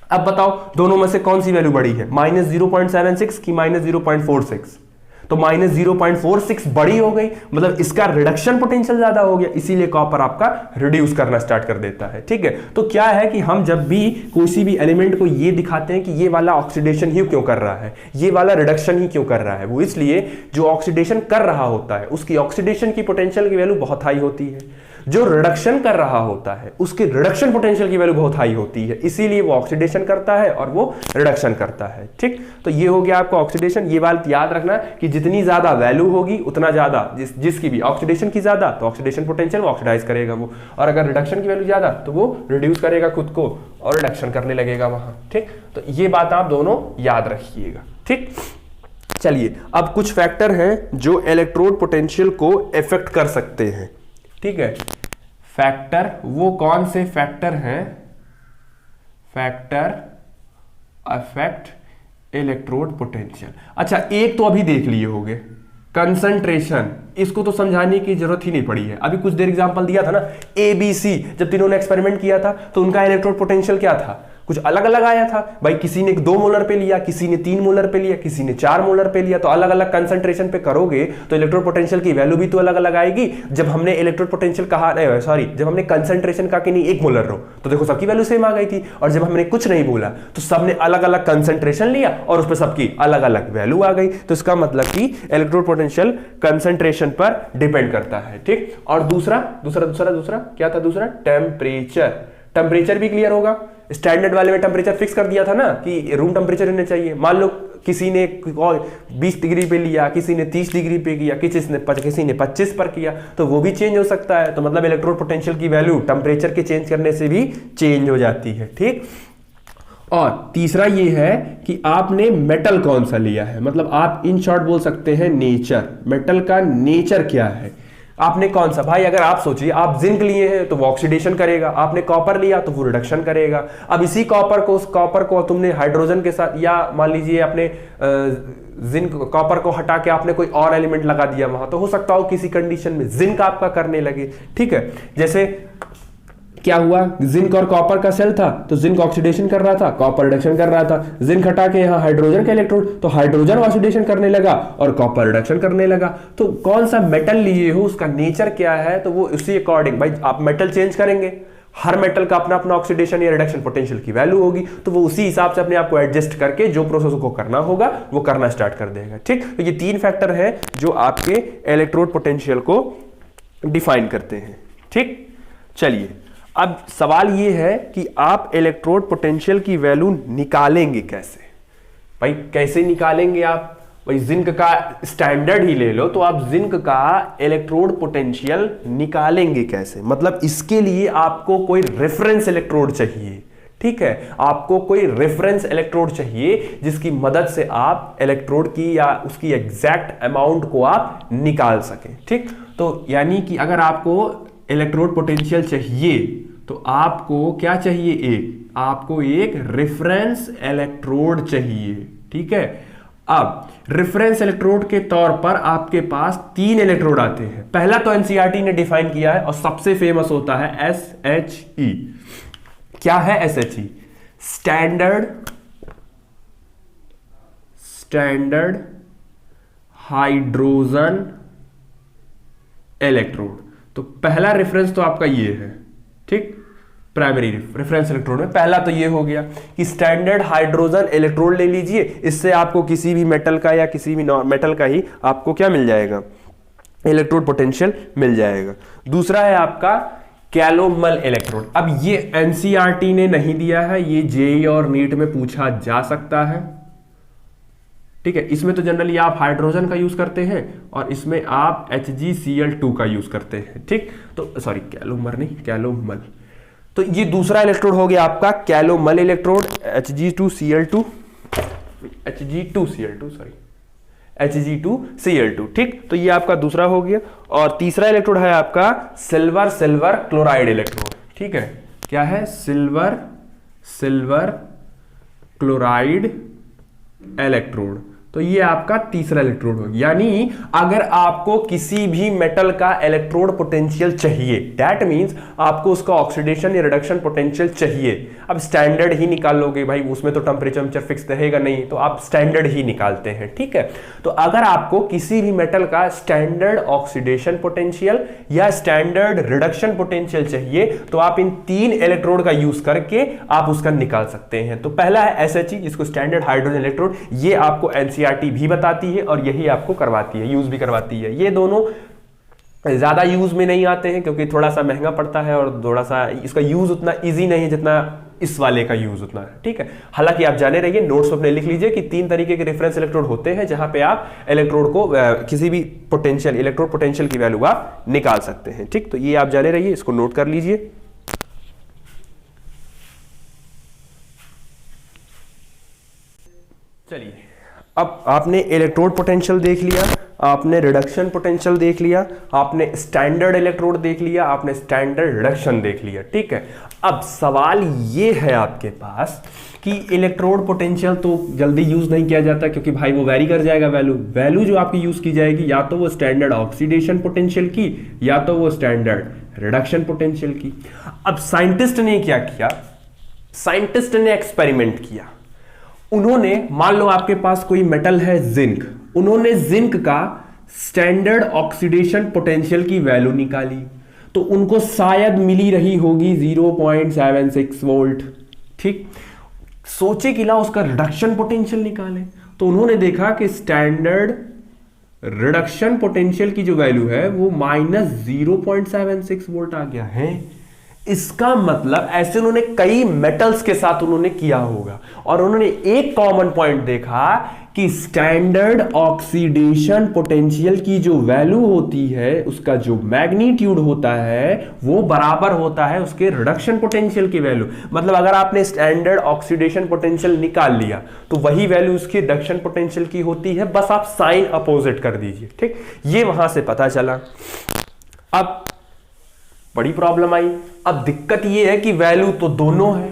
अब बताओ दोनों में से कौन सी वैल्यू बड़ी है, -0.76 की -0.46? तो -0.46 बड़ी हो गई, मतलब इसका रिडक्शन पोटेंशियल ज्यादा हो गया, इसीलिए कॉपर आपका रिड्यूस करना स्टार्ट कर देता है। ठीक है, तो क्या है कि हम जब भी किसी भी एलिमेंट को ये दिखाते हैं कि ये वाला ऑक्सीडेशन ही क्यों कर रहा है, ये वाला रिडक्शन ही क्यों कर रहा है, वो इसलिए जो ऑक्सीडेशन कर रहा होता है उसकी ऑक्सीडेशन की पोटेंशियल की वैल्यू बहुत हाई होती है, जो रिडक्शन कर रहा होता है उसके रिडक्शन पोटेंशियल की वैल्यू बहुत हाई होती है, इसीलिए वो ऑक्सीडेशन करता है और वो रिडक्शन करता है। ठीक, तो ये हो गया आपका ऑक्सीडेशन। ये बात याद रखना कि जितनी ज्यादा वैल्यू होगी उतना ज्यादा जिसकी भी ऑक्सीडेशन की ज्यादा तो ऑक्सीडेशन पोटेंशियल वो ऑक्सीडाइज करेगा वो, और अगर रिडक्शन की वैल्यू ज्यादा तो वो रिड्यूस करेगा खुद को और रिडक्शन करने लगेगा वहां। ठीक, तो ये बात आप दोनों याद रखिएगा। ठीक, चलिए अब कुछ फैक्टर हैं जो इलेक्ट्रोड पोटेंशियल को इफेक्ट कर सकते हैं। ठीक है, फैक्टर वो कौन से फैक्टर हैं, फैक्टर अफेक्ट इलेक्ट्रोड पोटेंशियल। अच्छा, एक तो अभी देख लिए होंगे कंसंट्रेशन, इसको तो समझाने की जरूरत ही नहीं पड़ी है, अभी कुछ देर एग्जांपल दिया था ना, ABC जब तीनों ने एक्सपेरिमेंट किया था तो उनका इलेक्ट्रोड पोटेंशियल क्या था, कुछ अलग अलग आया था भाई, किसी ने 2 मोलर पे लिया, किसी ने 3 मोलर पे लिया, किसी ने 4 मोलर पे लिया, तो अलग अलग कंसंट्रेशन पे करोगे तो इलेक्ट्रोड पोटेंशियल की वैल्यू भी तो अलग अलग आएगी। जब हमने इलेक्ट्रोड पोटेंशियल कहा, जब हमने कंसंट्रेशन कहा कि नहीं 1 मोलर लो तो देखो सबकी वैल्यू सेम आ गई थी, और जब हमने कुछ नहीं बोला तो सबने अलग अलग कंसंट्रेशन लिया और उस पर सबकी अलग अलग वैल्यू आ गई। तो इसका मतलब कि इलेक्ट्रोड पोटेंशियल कंसंट्रेशन रिडक्शन पर डिपेंड करता है, ठीक। और दूसरा क्या था? दूसरा टेम्परेचर भी क्लियर होगा। स्टैंडर्ड वाले में टेम्परेचर फिक्स कर दिया था ना कि रूम टेम्परेचर रहना चाहिए। मान लो किसी ने 20 डिग्री पे लिया, किसी ने 30 डिग्री पे किया, किसी ने 25 पर किया, तो वो भी चेंज हो सकता है। तो मतलब इलेक्ट्रोड पोटेंशियल की वैल्यू टेम्परेचर के चेंज करने से भी चेंज हो जाती है, ठीक। और तीसरा ये है कि आपने मेटल कौन सा लिया है, मतलब आप इन शॉर्ट बोल सकते हैं नेचर, मेटल का नेचर क्या है, आपने कौन सा। भाई अगर आप सोचिए आप जिंक लिए हैं तो वो ऑक्सीडेशन करेगा, आपने कॉपर लिया तो वो रिडक्शन करेगा। अब इसी कॉपर को तुमने हाइड्रोजन के साथ, या मान लीजिए आपने जिंक कॉपर को हटा के आपने कोई और एलिमेंट लगा दिया वहां, तो हो सकता हो किसी कंडीशन में जिंक आपका करने लगे, ठीक है। जैसे क्या हुआ, जिंक और कॉपर का सेल था तो जिंक ऑक्सीडेशन कर रहा था, कॉपर रिडक्शन कर रहा था। जिंक हटा के यहाँ हाइड्रोजन का इलेक्ट्रोड, तो हाइड्रोजन ऑक्सीडेशन करने लगा और कॉपर रिडक्शन करने लगा। तो कौन सा मेटल लिए हो, उसका नेचर क्या है, तो वो उसी अकॉर्डिंग भाई आप मेटल चेंज करेंगे। हर मेटल का अपना अपना ऑक्सीडेशन या रिडक्शन पोटेंशियल की वैल्यू होगी, तो वो उसी हिसाब से अपने आप को एडजस्ट करके जो प्रोसेस को करना होगा वो करना स्टार्ट कर देगा, ठीक। तो ये 3 फैक्टर है जो आपके इलेक्ट्रोड पोटेंशियल को डिफाइन करते हैं, ठीक। चलिए अब सवाल ये है कि आप इलेक्ट्रोड पोटेंशियल की वैल्यू निकालेंगे कैसे। भाई कैसे निकालेंगे आप, भाई जिंक का स्टैंडर्ड ही ले लो, तो आप जिंक का इलेक्ट्रोड पोटेंशियल निकालेंगे कैसे। मतलब इसके लिए आपको कोई रेफरेंस इलेक्ट्रोड चाहिए, ठीक है। आपको कोई रेफरेंस इलेक्ट्रोड चाहिए जिसकी मदद से आप इलेक्ट्रोड की या उसकी एग्जैक्ट अमाउंट को आप निकाल सकें, ठीक। तो यानी कि अगर आपको इलेक्ट्रोड पोटेंशियल चाहिए तो आपको क्या चाहिए, आपको एक रेफरेंस इलेक्ट्रोड चाहिए, ठीक है। अब रेफरेंस इलेक्ट्रोड के तौर पर आपके पास 3 इलेक्ट्रोड आते हैं। पहला तो एनसीईआरटी ने डिफाइन किया है और सबसे फेमस होता है एसएचई। क्या है एसएचई? Standard hydrogen electrode. तो पहला रेफरेंस तो आपका ये है, ठीक। प्राइमरी रेफरेंस इलेक्ट्रोड में पहला तो ये हो गया कि स्टैंडर्ड हाइड्रोजन इलेक्ट्रोड ले लीजिए। इससे आपको किसी भी मेटल का या किसी भी मेटल का ही आपको क्या मिल जाएगा, इलेक्ट्रोड पोटेंशियल मिल जाएगा। दूसरा है आपका कैलोमल इलेक्ट्रोड। अब ये एनसीईआरटी ने नहीं दिया है, ये जेईई और नीट में पूछा जा सकता है, ठीक है। इसमें तो जनरली आप हाइड्रोजन का यूज करते हैं और इसमें आप HgCl2 का यूज करते हैं, ठीक। तो सॉरी कैलोमर नहीं, कैलोमल। तो ये दूसरा इलेक्ट्रोड हो गया आपका कैलोमल इलेक्ट्रोड, Hg2Cl2, ठीक। तो ये आपका दूसरा हो गया। और तीसरा इलेक्ट्रोड है आपका सिल्वर क्लोराइड इलेक्ट्रोड, ठीक है। क्या है? Silver chloride electrode. तो ये आपका तीसरा इलेक्ट्रोड हो गया। यानी अगर आपको किसी भी मेटल का इलेक्ट्रोड पोटेंशियल चाहिए, दैट मींस आपको उसका ऑक्सीडेशन या रिडक्शन पोटेंशियल चाहिए। अब स्टैंडर्ड ही निकाल लोगे भाई, उसमें तो टेम्परेचर फिक्स रहेगा नहीं, तो आप स्टैंडर्ड ही निकालते हैं, ठीक है। तो अगर आपको किसी भी मेटल का स्टैंडर्ड ऑक्सीडेशन पोटेंशियल या स्टैंडर्ड रिडक्शन पोटेंशियल चाहिए तो आप इन 3 इलेक्ट्रोड का यूज करके आप उसका निकाल सकते हैं। तो पहला है एसएचई, जिसको स्टैंडर्ड हाइड्रोजन इलेक्ट्रोड, ये आपको एनसीईआरटी भी बताती है और यही आपको करवाती है, यूज भी करवाती है। ये दोनों ज्यादा यूज में नहीं आते हैं क्योंकि थोड़ा सा महंगा पड़ता है और थोड़ा सा इसका यूज उतना इजी नहीं है जितना इस वाले का यूज उतना है, ठीक है। हालांकि आप जाने रहिए, नोट्स में अपने लिख लीजिए कि 3 तरीके के रेफरेंस इलेक्ट्रोड होते हैं जहां पे आप इलेक्ट्रोड को किसी भी पोटेंशियल, इलेक्ट्रोड पोटेंशियल की वैल्यू आप निकाल सकते हैं, ठीक। तो ये आप जाने रहिए, इसको नोट कर लीजिए। चलिए अब आपने इलेक्ट्रोड पोटेंशियल देख लिया, आपने रिडक्शन पोटेंशियल देख लिया, आपने स्टैंडर्ड इलेक्ट्रोड देख लिया, आपने स्टैंडर्ड रिडक्शन देख लिया, ठीक है। अब सवाल ये है आपके पास कि इलेक्ट्रोड पोटेंशियल तो जल्दी यूज नहीं किया जाता क्योंकि भाई वो वैरी कर जाएगा वैल्यू जो आपकी यूज की जाएगी या तो वो स्टैंडर्ड ऑक्सीडेशन पोटेंशियल की या तो वो स्टैंडर्ड रिडक्शन पोटेंशियल की। अब साइंटिस्ट ने क्या किया, साइंटिस्ट ने एक्सपेरिमेंट किया। उन्होंने, मान लो आपके पास कोई मेटल है जिंक, उन्होंने जिंक का स्टैंडर्ड ऑक्सीडेशन पोटेंशियल की वैल्यू निकाली तो उनको शायद मिली रही होगी 0.76 वोल्ट, ठीक। सोचे कि ला उसका रिडक्शन पोटेंशियल निकाले तो उन्होंने देखा कि स्टैंडर्ड रिडक्शन पोटेंशियल की जो वैल्यू है वो -0.76 वोल्ट आ गया है। इसका मतलब ऐसे उन्होंने कई मेटल्स के साथ उन्होंने किया होगा और उन्होंने एक कॉमन पॉइंट देखा कि स्टैंडर्ड ऑक्सीडेशन पोटेंशियल की जो वैल्यू होती है, उसका जो मैग्नीट्यूड होता है वो बराबर होता है उसके रिडक्शन पोटेंशियल की वैल्यू। मतलब अगर आपने स्टैंडर्ड ऑक्सीडेशन पोटेंशियल निकाल लिया तो वही वैल्यू उसकी रिडक्शन पोटेंशियल की होती है, बस आप साइन अपोजिट कर दीजिए। ठीक, ये वहां से पता चला। अब बड़ी प्रॉब्लम आई। अब दिक्कत ये है कि वैल्यू तो दोनों है,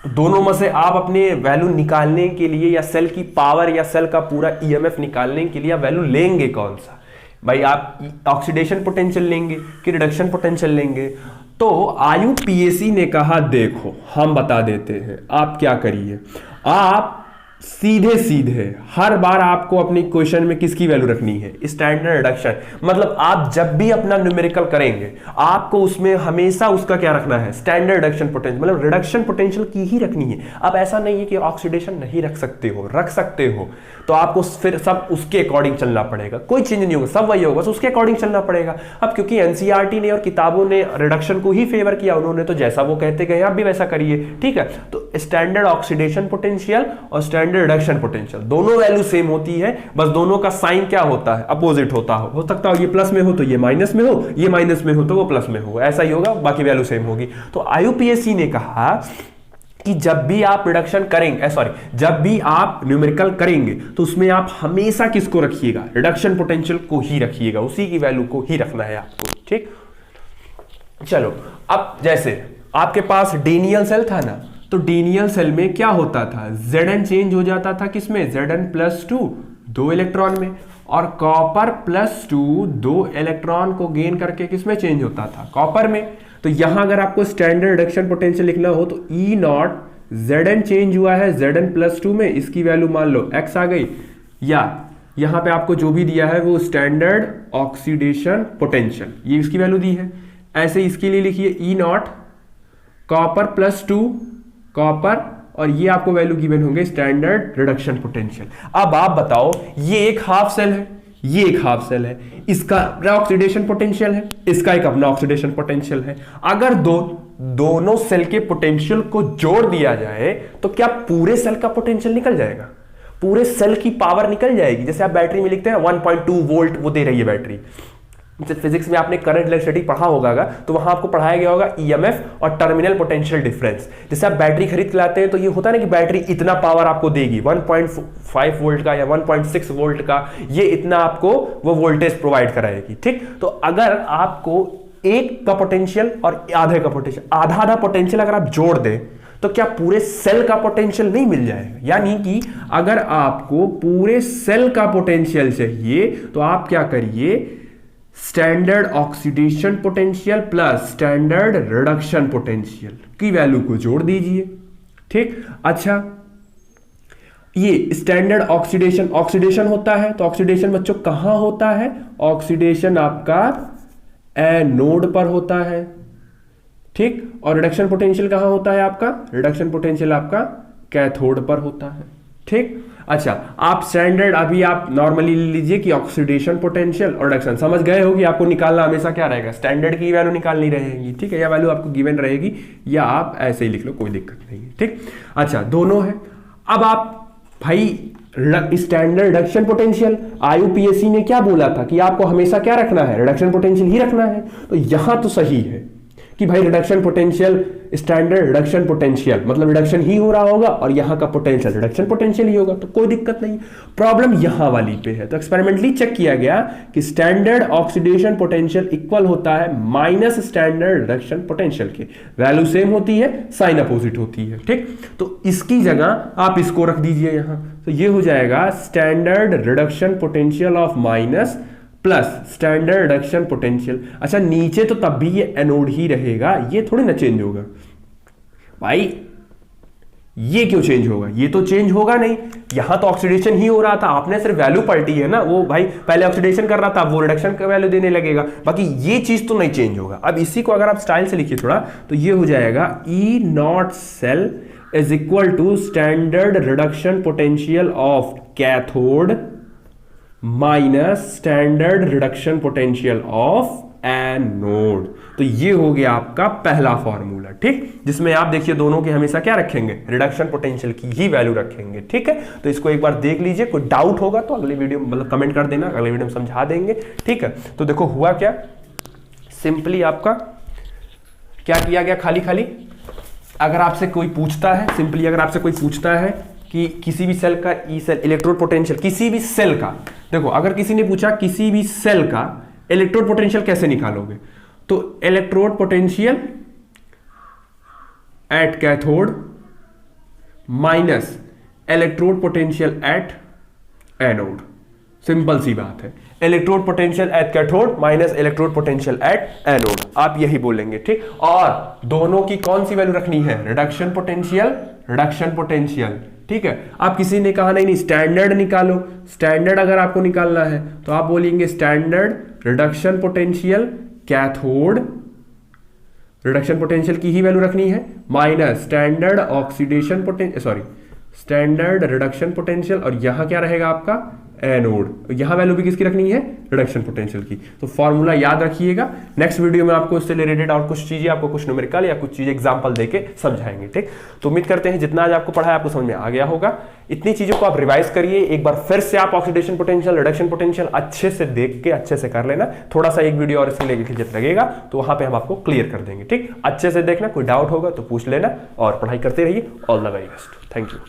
दोनों में से आप अपने वैल्यू निकालने के लिए या सेल की पावर या सेल का पूरा ईएमएफ निकालने के लिए वैल्यू लेंगे कौन सा? भाई आप ऑक्सीडेशन पोटेंशियल लेंगे कि रिडक्शन पोटेंशियल लेंगे? तो IUPAC ने कहा देखो हम बता देते हैं, आप क्या करिए, आप सीधे सीधे हर बार आपको अपनी क्वेश्चन में किसकी वैल्यू रखनी है? Standard reduction. मतलब आप जब भी अपना न्यूमेरिकल करेंगे आपको उसमें हमेशा उसका क्या रखना है? स्टैंडर्ड रिडक्शन पोटेंशियल, मतलब रिडक्शन पोटेंशियल की ही रखनी है। अब ऐसा नहीं है कि ऑक्सीडेशन नहीं रख सकते हो, रख सकते हो, तो आपको फिर सब उसके अकॉर्डिंग चलना पड़ेगा, कोई चेंज नहीं होगा, सब वही होगा, तो उसके अकॉर्डिंग चलना पड़ेगा। अब क्योंकि एनसीईआरटी ने और किताबों ने रिडक्शन को ही फेवर किया, उन्होंने तो जैसा वो कहते गए आप भी वैसा करिए। ठीक है, तो स्टैंडर्ड ऑक्सीडेशन पोटेंशियल और स्टैंडर्ड रिडक्शन पोटेंशियल दोनों वैल्यू सेम होती है, बस दोनों का साइन क्या होता है? अपोजिट होता हो सकता हो ये प्लस में हो तो ये माइनस में हो, ये माइनस में हो तो वो प्लस में हो, ऐसा ही होगा, बाकी वैल्यू सेम होगी। तो IUPAC ने कहा कि जब भी आप रिडक्शन करेंगे, जब भी आप न्यूमेरिकल करेंगे तो उसमें आप हमेशा किसको रखिएगा? रिडक्शन पोटेंशियल को ही रखिएगा, उसी की वैल्यू को ही रखना है आपको। ठीक, चलो अब जैसे आपके पास डेनियल सेल था ना, तो डेनियल सेल में क्या होता था? Zn चेंज हो जाता था किसमें? Zn+2 2 इलेक्ट्रॉन में, और कॉपर +2 2 इलेक्ट्रॉन को गेन करके किसमें चेंज होता था? कॉपर में। तो यहां अगर आपको स्टैंडर्ड रिडक्शन पोटेंशियल लिखना हो तो E0 Zn चेंज हुआ है Zn+2 में, इसकी वैल्यू मान लो x आ गई, या यहां पे आपको जो भी दिया है वो स्टैंडर्ड ऑक्सीडेशन पोटेंशियल, ये इसकी वैल्यू दी है। ऐसे इसके लिए लिखिए E0 कॉपर +2 कॉपर, और ये आपको वैल्यू गिवन होंगे स्टैंडर्ड रिडक्शन पोटेंशियल। अब आप बताओ, ये एक हाफ सेल है, ये एक हाफ सेल है, इसका अपना ऑक्सीडेशन पोटेंशियल है, इसका एक अपना ऑक्सीडेशन पोटेंशियल है। अगर दोनों सेल के पोटेंशियल को जोड़ दिया जाए तो क्या पूरे सेल का पोटेंशियल निकल जाएगा? पूरे सेल की पावर निकल जाएगी। जैसे आप बैटरी में लिखते हैं 1.2 वोल्ट वो दे रही है बैटरी। फिजिक्स में आपने करंट इलेक्ट्रिसिटी पढ़ा होगा, तो वहां आपको पढ़ाया गया होगा ईएमएफ और टर्मिनल पोटेंशियल डिफरेंस। जैसे आप बैटरी खरीद के लाते हैं तो ये होता है ना कि बैटरी इतना पावर आपको देगी, 1.5 वोल्ट का या 1.6 वोल्ट का, ये इतना आपको वो वोल्टेज प्रोवाइड कराएगी। ठीक, तो अगर आपको एक का पोटेंशियल और आधे का पोटेंशियल, आधा पोटेंशियल अगर आप जोड़ दें तो क्या पूरे सेल का पोटेंशियल नहीं मिल जाएगा? यानी कि अगर आपको पूरे सेल का पोटेंशियल चाहिए तो आप क्या करिए, standard oxidation potential plus standard reduction potential की वैल्यू को जोड़ दीजिए। ठीक, अच्छा ये स्टैंडर्ड ऑक्सीडेशन होता है, तो ऑक्सीडेशन बच्चों कहां होता है? ऑक्सीडेशन आपका एनोड पर होता है। ठीक, और रिडक्शन पोटेंशियल कहां होता है आपका? रिडक्शन पोटेंशियल आपका कैथोड पर होता है। ठीक, अच्छा आप स्टैंडर्ड अभी आप नॉर्मली लीजिए कि ऑक्सीडेशन पोटेंशियल और रिडक्शन समझ गए हो कि आपको निकालना हमेशा क्या रहेगा? स्टैंडर्ड की वैल्यू निकालनी रहेगी। ठीक है, या वैल्यू आपको गिवन रहेगी या आप ऐसे ही लिख लो, कोई दिक्कत नहीं है। ठीक, अच्छा दोनों है। अब आप भाई स्टैंडर्ड रिडक्शन पोटेंशियल, IUPAC ने क्या बोला था कि आपको हमेशा क्या रखना है? रिडक्शन पोटेंशियल ही रखना है। तो यहां तो सही है कि भाई reduction potential, standard reduction potential मतलब रिडक्शन ही हो रहा होगा और यहां का पोटेंशियल रिडक्शन पोटेंशियल ही होगा, तो कोई दिक्कत नहीं। प्रॉब्लम यहां वाली पे है, तो एक्सपेरिमेंटली चेक किया गया कि स्टैंडर्ड ऑक्सीडेशन पोटेंशियल इक्वल होता है माइनस स्टैंडर्ड रिडक्शन पोटेंशियल के, वैल्यू सेम होती है, साइन अपोजिट होती है। ठीक, तो इसकी जगह आप इसको रख दीजिए यहां, तो ये हो जाएगा standard reduction potential of minus plus standard reduction potential. अच्छा नीचे तो तब भी ये एनोड ही रहेगा, ये थोड़ी ना चेंज होगा भाई। ये क्यों चेंज होगा? ये तो चेंज होगा नहीं, यहां तो ऑक्सीडेशन ही हो रहा था, आपने सिर्फ वैल्यू पलटी है ना। वो भाई पहले ऑक्सीडेशन कर रहा था, वो रिडक्शन का वैल्यू देने लगेगा, बाकी ये चीज तो नहीं चेंज होगा। अब इसी को अगर आप स्टाइल से लिखिए थोड़ा, तो ये हो जाएगा E0 cell is equal to standard reduction potential of cathode minus standard reduction potential of anode. तो ये हो गया आपका पहला फॉर्मूला, ठीक, जिसमें आप देखिए दोनों के हमेशा क्या रखेंगे, रिडक्शन पोटेंशियल की ही वैल्यू रखेंगे, ठीक है। तो इसको एक बार देख लीजिए, कोई डाउट होगा तो अगले वीडियो मतलब कमेंट कर देना, अगले वीडियो में समझा देंगे, ठीक है। तो देखो हुआ क्या, सिंपली आपका क्या किया गया, खाली खाली अगर आपसे कोई पूछता है, सिंपली अगर आपसे कोई पूछता है कि किसी भी सेल का ई सेल इलेक्ट्रोड पोटेंशियल, किसी भी सेल का, देखो अगर किसी ने पूछा किसी भी सेल का इलेक्ट्रोड पोटेंशियल कैसे निकालोगे, तो electrode potential at cathode minus electrode potential at anode, simple सी बात है। Electrode potential at cathode minus electrode potential at anode, आप यही बोलेंगे, ठीक। और दोनों की कौन सी वैल्यू रखनी है, रिडक्शन पोटेंशियल, ठीक है। आप किसी ने कहा नहीं स्टैंडर्ड निकालो, स्टैंडर्ड अगर आपको निकालना है तो आप बोलेंगे standard reduction potential cathode, reduction potential की ही वैल्यू रखनी है, minus standard oxidation potential, sorry standard reduction potential, और यहां क्या रहेगा आपका एनोड, यहां वैल्यू भी किसकी रखनी है, रिडक्शन पोटेंशियल की। तो फॉर्मूला याद रखिएगा, नेक्स्ट वीडियो में आपको इससे रिलेटेड और कुछ चीजें, आपको कुछ न्यूमेरिकल या कुछ चीजें एग्जांपल देके समझाएंगे, ठीक। तो उम्मीद करते हैं जितना आज आपको पढ़ा है आपको समझ में आ गया होगा। इतनी चीजों को आप रिवाइज करिए, एक बार फिर से आप ऑक्सीडेशन पोटेंशियल, रिडक्शन पोटेंशियल अच्छे से देख के अच्छे से कर लेना, थोड़ा सा एक वीडियो और इसके लिए लगेगा तो वहां पे हम आपको क्लियर कर देंगे, ठीक। अच्छे से देखना, कोई डाउट होगा तो पूछ लेना और पढ़ाई करते रहिए। All the very best, thank you.